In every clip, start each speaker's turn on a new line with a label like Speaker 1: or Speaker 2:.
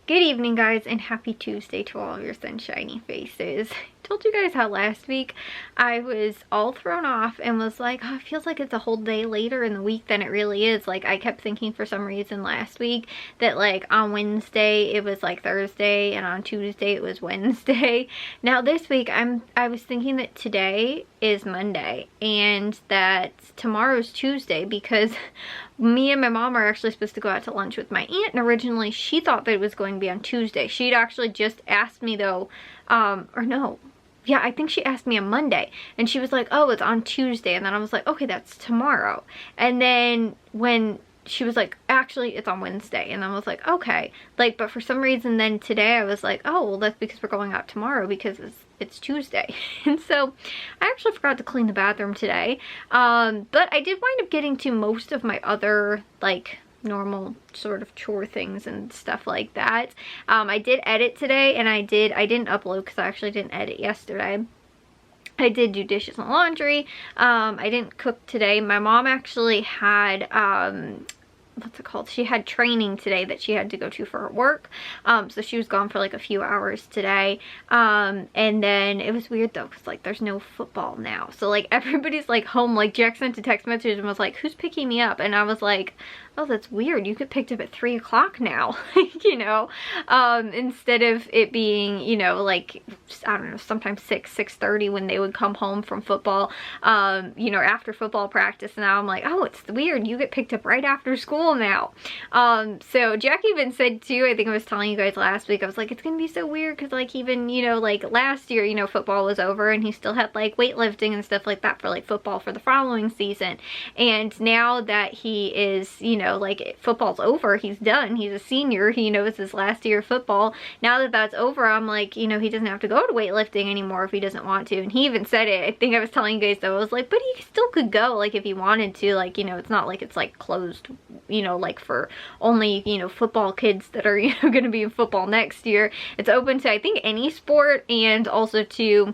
Speaker 1: Good evening, guys, and happy Tuesday to all of your sunshiny faces. I told you guys how last week I was all thrown off and was like, oh, it feels like it's a whole day later in the week than it really is. Like, I kept thinking for some reason last week that like on Wednesday it was like Thursday and on Tuesday it was Wednesday. Now this week I was thinking that today is Monday and that tomorrow's Tuesday, because me and my mom are actually supposed to go out to lunch with my aunt, and originally she thought that it was going to be on Tuesday. She'd actually just asked me though, or no, yeah, I think she asked me on Monday, and she was like, oh, it's on Tuesday, and then I was like, okay, that's tomorrow. And then when she was like, actually it's on Wednesday, and I was like, okay, like, but for some reason then today I was like, oh, well, that's because we're going out tomorrow because it's Tuesday. And so I actually forgot to clean the bathroom today, but I did wind up getting to most of my other like normal sort of chore things and stuff like that. I did edit today, and I didn't upload because I actually didn't edit yesterday. I did do dishes and laundry. I didn't cook today. My mom actually had what's it called? She had training today that she had to go to for her work. So she was gone for like a few hours today. And then it was weird though, because like there's no football now. So like everybody's like home. Like Jack sent a text message and was like, who's picking me up? And I was like, oh, that's weird. You get picked up at 3 o'clock now, you know, instead of it being, you know, like, I don't know, sometimes 6:30 when they would come home from football, you know, after football practice. Now I'm like, oh, it's weird. You get picked up right after school now. So Jack even said too, I think I was telling you guys last week, I was like, it's gonna be so weird because like even, you know, like last year, you know, football was over and he still had like weightlifting and stuff like that for like football for the following season. And now that he is, you know, like football's over, he's done, he's a senior, he knows his last year of football. Now that that's over, I'm like, you know, he doesn't have to go to weightlifting anymore if he doesn't want to. And he even said it, I think I was telling you guys though, I was like, but he still could go, like if he wanted to, like, you know, it's not like it's like closed, you know, like for only, you know, football kids that are, you know, gonna be in football next year. It's open to, I think, any sport, and also to,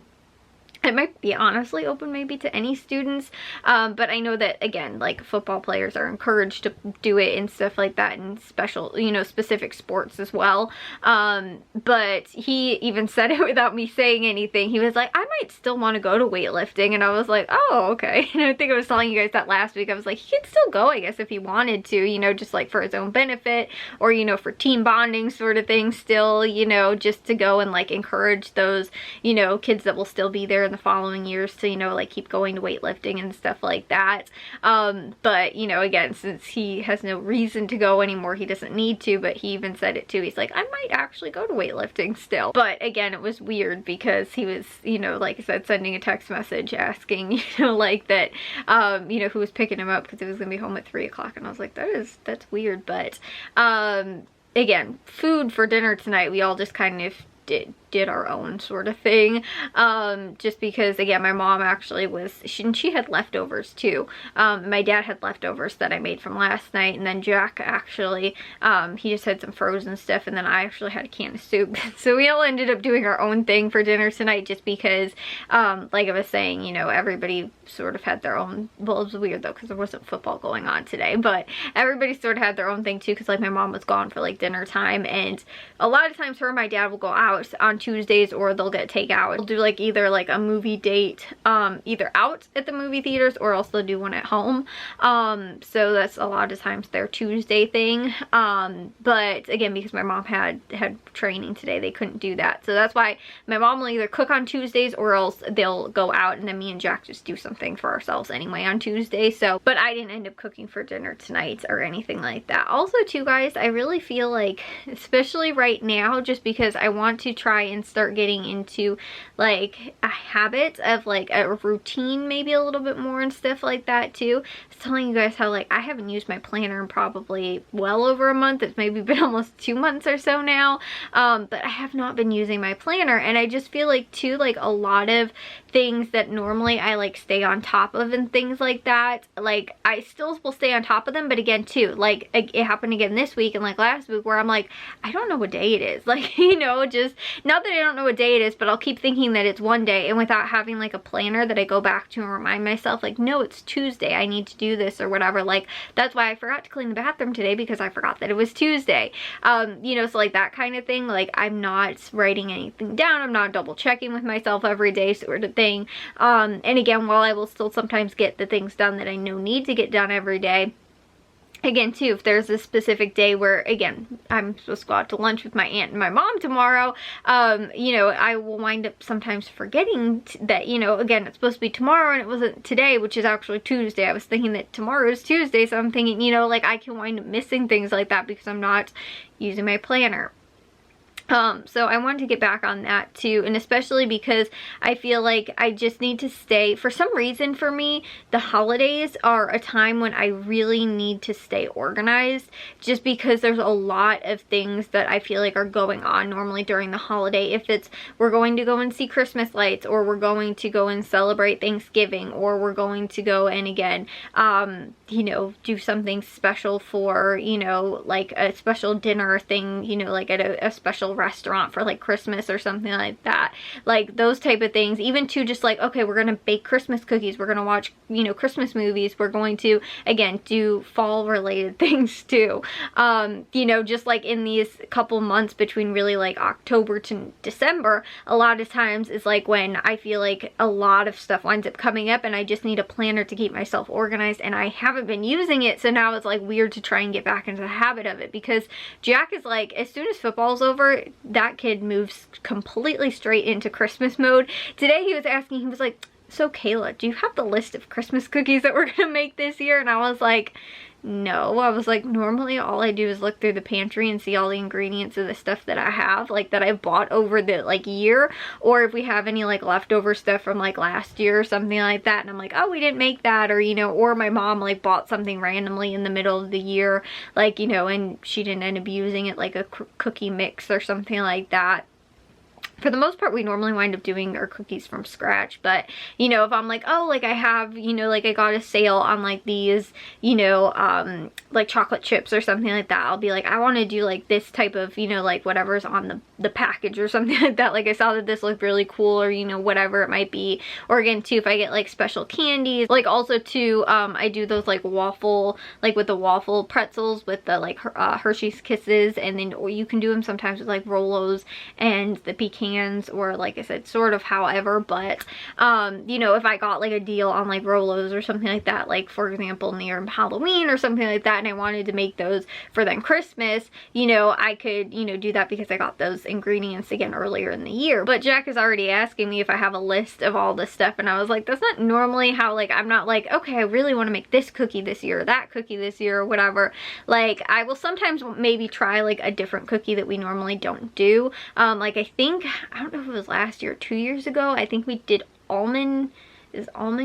Speaker 1: it might be honestly open maybe to any students, but I know that again, like football players are encouraged to do it and stuff like that in special, you know, specific sports as well. But he even said it without me saying anything. He was like, I might still want to go to weightlifting, and I was like, oh, okay. And I think I was telling you guys that last week. I was like, he could still go, I guess, if he wanted to, you know, just like for his own benefit, or, you know, for team bonding sort of thing still, you know, just to go and like encourage those, you know, kids that will still be there in the following years to, you know, like keep going to weightlifting and stuff like that. But, you know, again, since he has no reason to go anymore, he doesn't need to, but he even said it too. He's like, I might actually go to weightlifting still. But again, it was weird because he was, you know, like I said, sending a text message asking, you know, like that, you know, who was picking him up because he was gonna be home at 3 o'clock. And I was like, that's weird. But again, food for dinner tonight, we all just kind of did our own sort of thing, just because again, my mom actually was, she had leftovers too. My dad had leftovers that I made from last night, and then Jack actually, he just had some frozen stuff, and then I actually had a can of soup. So we all ended up doing our own thing for dinner tonight, just because like I was saying, you know, everybody sort of had their own, well, it was weird though because there wasn't football going on today, but everybody sort of had their own thing too, because like my mom was gone for like dinner time, and a lot of times her and my dad will go out on Tuesdays, or they'll get takeout. They'll do like either like a movie date, either out at the movie theaters, or else they'll do one at home. So that's a lot of times their Tuesday thing. But again, because my mom had training today, they couldn't do that. So that's why my mom will either cook on Tuesdays, or else they'll go out, and then me and Jack just do something for ourselves anyway on Tuesday. So, but I didn't end up cooking for dinner tonight or anything like that. Also too, guys, I really feel like, especially right now, just because I want to try and start getting into like a habit of like a routine maybe a little bit more and stuff like that too. I was telling you guys how like I haven't used my planner in probably well over a month. It's maybe been almost 2 months or so now, but I have not been using my planner, and I just feel like too, like a lot of things that normally I like stay on top of and things like that, like I still will stay on top of them, but again too, like it happened again this week and like last week where I'm like, I don't know what day it is, like, you know, just not that I don't know what day it is, but I'll keep thinking that it's one day, and without having like a planner that I go back to and remind myself like, no, it's Tuesday, I need to do this or whatever. Like that's why I forgot to clean the bathroom today, because I forgot that it was Tuesday. You know, so like that kind of thing, like I'm not writing anything down, I'm not double checking with myself every day sort of thing. And again, while I will still sometimes get the things done that I know need to get done every day, again too, if there's a specific day where, again, I'm supposed to go out to lunch with my aunt and my mom tomorrow, you know, I will wind up sometimes forgetting that, you know, again, it's supposed to be tomorrow and it wasn't today, which is actually Tuesday. I was thinking that tomorrow is Tuesday, so I'm thinking, you know, like I can wind up missing things like that because I'm not using my planner. So I wanted to get back on that too, and especially because I feel like I just need to stay, for some reason for me, the holidays are a time when I really need to stay organized, just because there's a lot of things that I feel like are going on normally during the holiday. If it's, we're going to go and see Christmas lights, or we're going to go and celebrate Thanksgiving, or we're going to go and again, you know, do something special for, you know, like a special dinner thing, you know, like at a special restaurant for like Christmas or something like that, like those type of things. Even to just like, okay, we're gonna bake Christmas cookies, we're gonna watch, you know, Christmas movies, we're going to again do fall related things too. You know, just like in these couple months between really like October to December, a lot of times is like when I feel like a lot of stuff winds up coming up and I just need a planner to keep myself organized, and I haven't been using it, so now it's like weird to try and get back into the habit of it, because Jack is like, as soon as football's over, that kid moves completely straight into Christmas mode. Today he was asking, he was like, so Kayla, do you have the list of Christmas cookies that we're gonna make this year? And I was like, no. I was like, normally all I do is look through the pantry and see all the ingredients of the stuff that I have, like that I've bought over the like year, or if we have any like leftover stuff from like last year or something like that, and I'm like, oh, we didn't make that, or you know, or my mom like bought something randomly in the middle of the year, like, you know, and she didn't end up using it, like a cookie mix or something like that. For the most part, we normally wind up doing our cookies from scratch, but you know, if I'm like, oh, like I have, you know, like I got a sale on like these, you know, like chocolate chips or something like that, I'll be like, I want to do like this type of, you know, like whatever's on the package or something like that. Like I saw that this looked really cool, or you know, whatever it might be. Or again too, if I get like special candies, like also too, I do those like waffle, like with the waffle pretzels with the like Hershey's Kisses, and then, or you can do them sometimes with like Rolos and the pecans, or like I said, sort of however, but you know, if I got like a deal on like Rolos or something like that, like for example near Halloween or something like that, and I wanted to make those for then Christmas, you know, I could, you know, do that because I got those ingredients again earlier in the year. But Jack is already asking me if I have a list of all this stuff, and I was like, that's not normally how, like, I'm not like, okay, I really want to make this cookie this year or that cookie this year or whatever. Like I will sometimes maybe try like a different cookie that we normally don't do. Like I think, I don't know if it was last year or 2 years ago, I think we did almond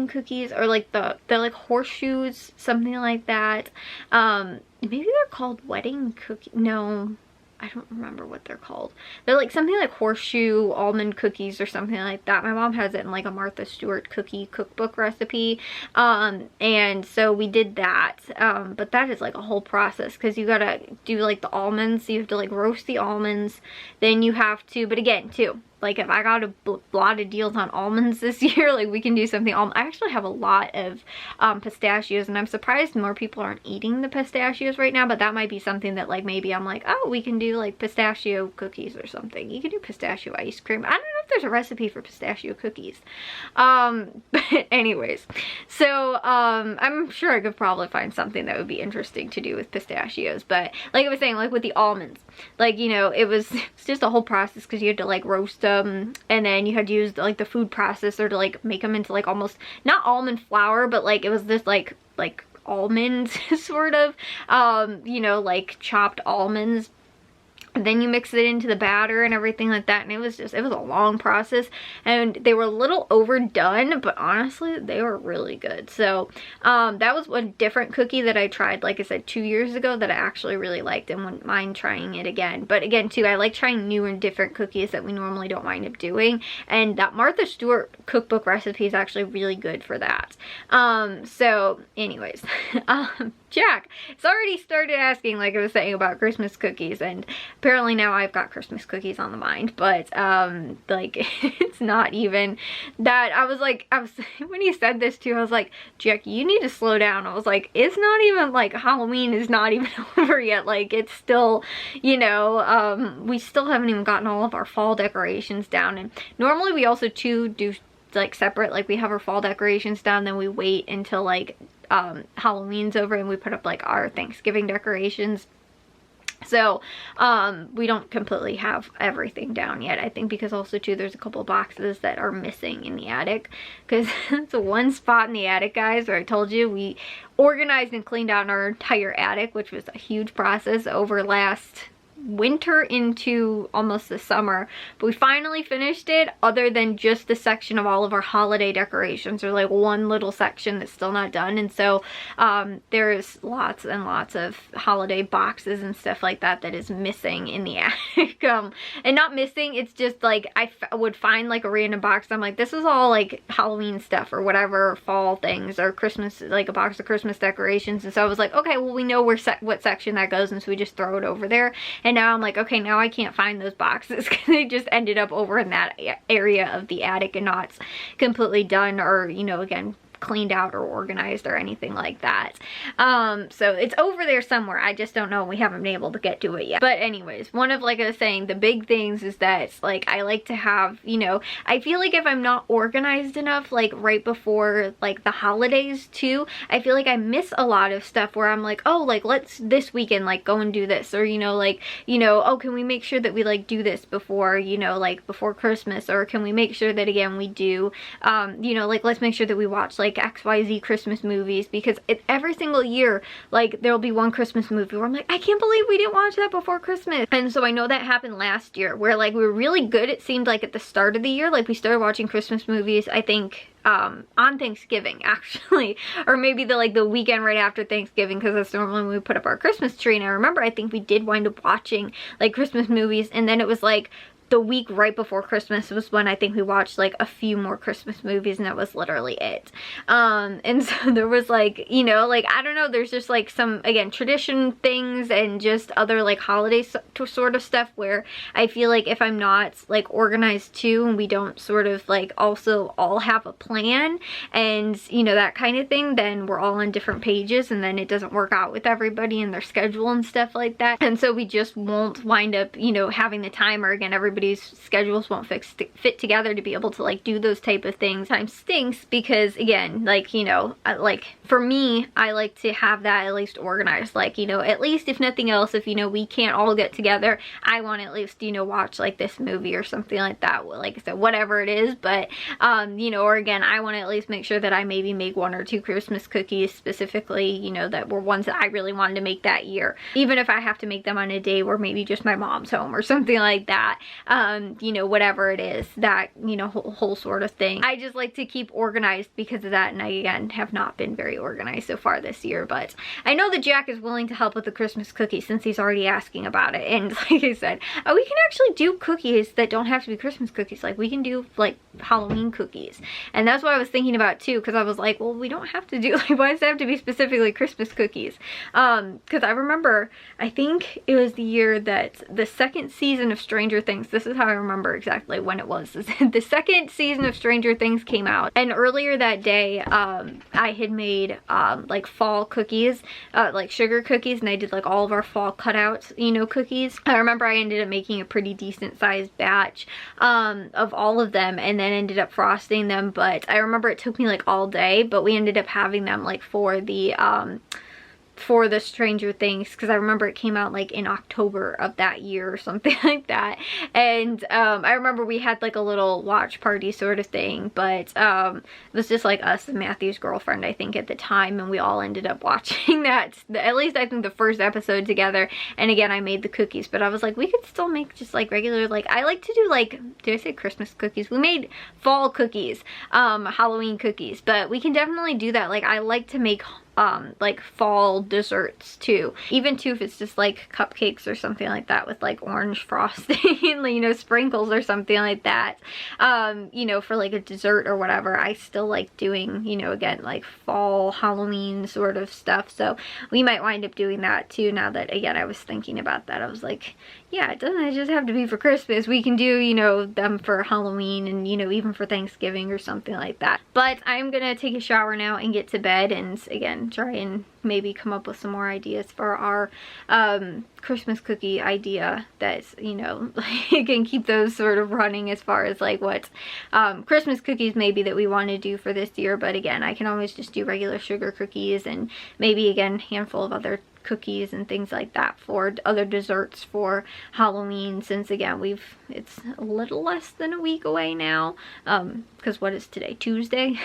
Speaker 1: cookies, or like the like horseshoes, something like that. Maybe they're called wedding cookie, no, I don't remember what they're called. They're like something like horseshoe almond cookies or something like that. My mom has it in like a Martha Stewart cookie cookbook recipe. And so we did that. But that is like a whole process, because you gotta do like the almonds. So you have to like roast the almonds. Then you have to, but again too, like if I got a lot of deals on almonds this year, like we can do something. I actually have a lot of pistachios, and I'm surprised more people aren't eating the pistachios right now, but that might be something that like maybe I'm like, oh, we can do like pistachio cookies or something. You can do pistachio ice cream. I don't know if there's a recipe for pistachio cookies. But anyways, so I'm sure I could probably find something that would be interesting to do with pistachios. But like I was saying, like with the almonds, like, you know, it's just a whole process, because you had to like roast them, and then you had to use like the food processor to like make them into like almost not almond flour, but like it was this like almonds sort of, you know, like chopped almonds. then you mix it into the batter and everything like that, and it was a long process, and they were a little overdone, but honestly they were really good. So that was one different cookie that I tried, like I said, 2 years ago, that I actually really liked and wouldn't mind trying it again. But again too, I like trying new and different cookies that we normally don't wind up doing, and that Martha Stewart cookbook recipe is actually really good for that. So anyways, Jack, it's already started asking, like I was saying, about Christmas cookies, and apparently now I've got Christmas cookies on the mind, but like it's not even that. I was when he said this too, I was like, Jack, you need to slow down. I was like, it's not even like Halloween is not even over yet. Like it's still, you know, we still haven't even gotten all of our fall decorations down, and normally we also too do like separate, like we have our fall decorations down, then we wait until like Halloween's over and we put up like our Thanksgiving decorations. So we don't completely have everything down yet, I think, because also too there's a couple of boxes that are missing in the attic, because it's one spot in the attic, guys, where I told you we organized and cleaned out our entire attic, which was a huge process over last winter into almost the summer, but we finally finished it, other than just the section of all of our holiday decorations. There's like one little section that's still not done, and so there's lots and lots of holiday boxes and stuff like that that is missing in the attic. And not missing, it's just like I would find like a random box, I'm like, this is all like Halloween stuff or whatever, fall things, or Christmas, like a box of Christmas decorations. And so I was like, okay, well, we know where what section that goes, and so we just throw it over there. And now I'm like, okay, now I can't find those boxes because they just ended up over in that area of the attic and not completely done, or, you know, again, cleaned out or organized or anything like that. So it's over there somewhere. I just don't know. We haven't been able to get to it yet. But anyways, one of, like I was saying, the big things is that, like, I like to have, you know, I feel like if I'm not organized enough, like right before like the holidays too, I feel like I miss a lot of stuff where I'm like, oh, like let's this weekend like go and do this, or, you know, like, you know, oh, can we make sure that we like do this before, you know, like before Christmas, or can we make sure that again we do you know, like let's make sure that we watch like XYZ Christmas movies, because every single year, like there'll be one Christmas movie where I'm like, I can't believe we didn't watch that before Christmas. And so I know that happened last year where like we were really good, it seemed like at the start of the year, like we started watching Christmas movies, I think on Thanksgiving actually, or maybe the weekend right after Thanksgiving, because that's normally when we put up our Christmas tree. And I remember I think we did wind up watching like Christmas movies, and then it was like the week right before Christmas was when I think we watched like a few more Christmas movies, and that was literally it. And so there was like, you know, like I don't know, there's just like some, again, tradition things and just other like holiday sort of stuff where I feel like if I'm not like organized too, and we don't sort of like also all have a plan and, you know, that kind of thing, then we're all on different pages, and then it doesn't work out with everybody and their schedule and stuff like that. And so we just won't wind up, you know, having the time, or again, everybody's schedules won't fit together to be able to like do those type of things. Time stinks because, again, like, you know, like for me, I like to have that at least organized, like, you know, at least if nothing else, if, you know, we can't all get together, I want to at least, you know, watch like this movie or something like that, like I said, whatever it is. But you know, or again, I want to at least make sure that I maybe make 1 or 2 Christmas cookies specifically, you know, that were ones that I really wanted to make that year, even if I have to make them on a day where maybe just my mom's home or something like that. You know, whatever it is, that, you know, whole sort of thing. I just like to keep organized because of that, and I, again, have not been very organized so far this year. But I know that Jack is willing to help with the Christmas cookies since he's already asking about it. And like I said, we can actually do cookies that don't have to be Christmas cookies. Like we can do like Halloween cookies, and that's what I was thinking about too, because I was like, well, we don't have to do, like, why does it have to be specifically Christmas cookies? Because I remember, I think it was the year that the second season of Stranger Things, this is how I remember exactly when it was. The second season of Stranger Things came out, and earlier that day I had made like fall cookies, like sugar cookies, and I did like all of our fall cutouts, you know, cookies. I remember I ended up making a pretty decent sized batch of all of them, and then ended up frosting them. But I remember it took me like all day, but we ended up having them like for the for the Stranger Things, because I remember it came out like in October of that year or something like that. And I remember we had like a little watch party sort of thing, but it was just like us and Matthew's girlfriend, I think, at the time, and we all ended up watching that, at least I think the first episode together. And again, I made the cookies, but I was like, we could still make just like regular, like, I like to do like, did I say Christmas cookies? We made fall cookies, Halloween cookies, but we can definitely do that. Like, I like to make like fall desserts too, even too if it's just like cupcakes or something like that with like orange frosting and, you know, sprinkles or something like that, you know, for like a dessert or whatever. I still like doing, you know, again, like fall Halloween sort of stuff, so we might wind up doing that too. Now that, again, I was thinking about that, I was like, yeah, it doesn't just have to be for Christmas. We can do, you know, them for Halloween and, you know, even for Thanksgiving or something like that. But I'm gonna take a shower now and get to bed, and again, try and maybe come up with some more ideas for our Christmas cookie idea that's, you know, you can keep those sort of running as far as like what Christmas cookies maybe that we want to do for this year. But again, I can always just do regular sugar cookies, and maybe again handful of other cookies and things like that for other desserts for Halloween, since again it's a little less than a week away now, because what is today, Tuesday?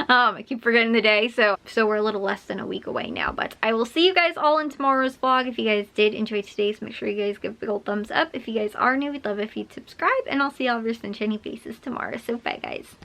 Speaker 1: I keep forgetting the day, so we're a little less than a week away now. But I will see you guys all in tomorrow's vlog. If you guys did enjoy today's, make sure you guys give a big old thumbs up. If you guys are new, we'd love if you'd subscribe, and I'll see all of your sunshiny faces tomorrow. So bye guys.